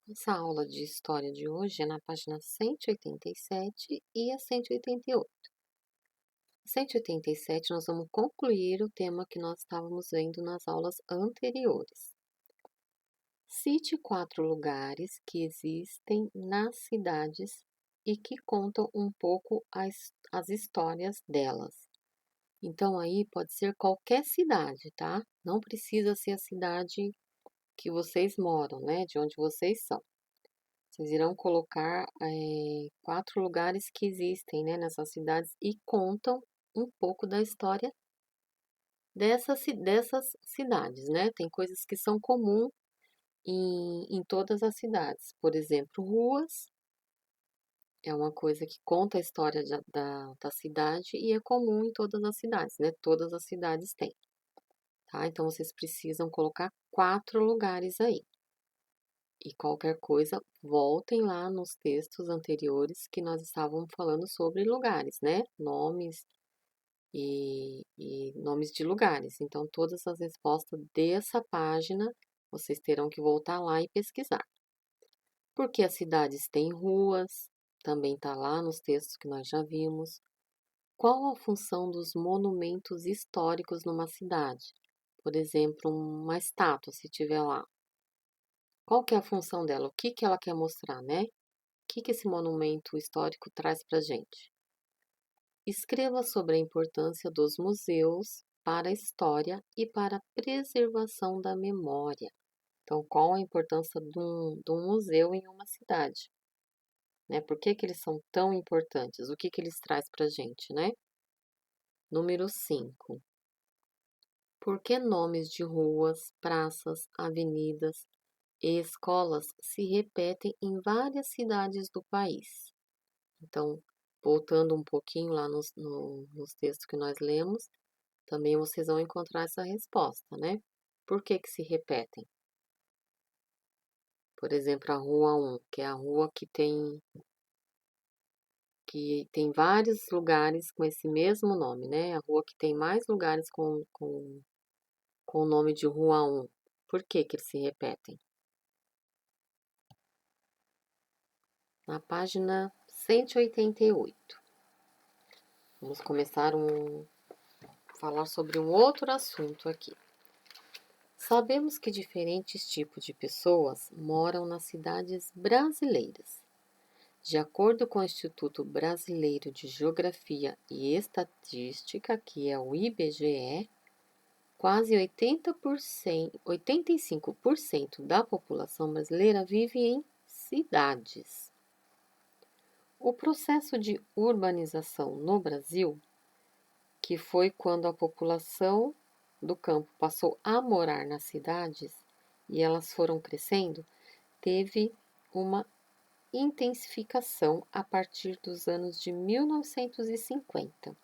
Essa aula de história de hoje é na página 187 e a 188. Na 187, nós vamos concluir o tema que nós estávamos vendo nas aulas anteriores. Cite 4 lugares que existem nas cidades e que contam um pouco as histórias delas. Então, aí pode ser qualquer cidade, tá? Não precisa ser a cidade que vocês moram, né? De onde vocês são. Vocês irão colocar 4 lugares que existem, né, nessas cidades e contam um pouco da história dessas cidades, né? Tem coisas que são comuns em todas as cidades. Por exemplo, ruas é uma coisa que conta a história da cidade e é comum em todas as cidades, né? Todas as cidades têm, tá? Então, vocês precisam colocar 4 lugares aí. E qualquer coisa, voltem lá nos textos anteriores que nós estávamos falando sobre lugares, né? Nomes e nomes de lugares. Então, todas as respostas dessa página, vocês terão que voltar lá e pesquisar. Porque as cidades têm ruas, também está lá nos textos que nós já vimos. Qual a função dos monumentos históricos numa cidade? Por exemplo, uma estátua, se tiver lá. Qual que é a função dela? O que que ela quer mostrar, né? O que esse monumento histórico traz para a gente? Escreva sobre a importância dos museus para a história e para a preservação da memória. Então, qual a importância de um museu em uma cidade? Né? Por que que eles são tão importantes? O que que eles trazem para a gente, né? Número 5. Por que nomes de ruas, praças, avenidas e escolas se repetem em várias cidades do país? Então, voltando um pouquinho lá nos textos que nós lemos, também vocês vão encontrar essa resposta, né? Por que que se repetem? Por exemplo, a Rua 1, que é a rua que tem vários lugares com esse mesmo nome, né? A rua que tem mais lugares com o nome de Rua 1. Por que que eles se repetem? Na página 188. Vamos começar falar sobre um outro assunto aqui. Sabemos que diferentes tipos de pessoas moram nas cidades brasileiras. De acordo com o Instituto Brasileiro de Geografia e Estatística, que é o IBGE, quase 85% da população brasileira vive em cidades. O processo de urbanização no Brasil, que foi quando a população do campo passou a morar nas cidades e elas foram crescendo, teve uma intensificação a partir dos anos de 1950.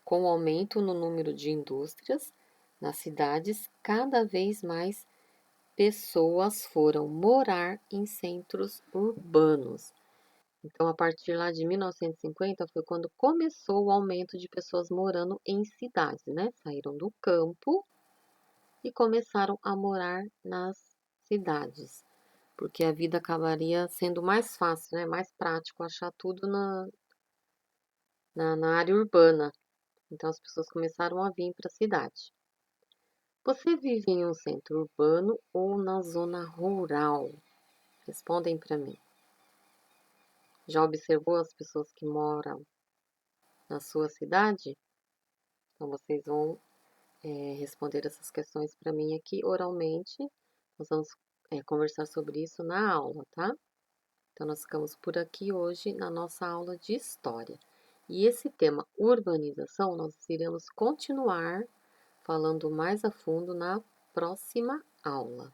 Com o aumento no número de indústrias nas cidades, cada vez mais pessoas foram morar em centros urbanos. Então, a partir lá de 1950 foi quando começou o aumento de pessoas morando em cidades, né? Saíram do campo e começaram a morar nas cidades, porque a vida acabaria sendo mais fácil, né? Mais prático achar tudo na área urbana. Então, as pessoas começaram a vir para a cidade. Você vive em um centro urbano ou na zona rural? Respondem para mim. Já observou as pessoas que moram na sua cidade? Então, vocês vão responder essas questões para mim aqui oralmente. Nós vamos conversar sobre isso na aula, tá? Então, nós ficamos por aqui hoje na nossa aula de história. E esse tema urbanização, nós iremos continuar falando mais a fundo na próxima aula.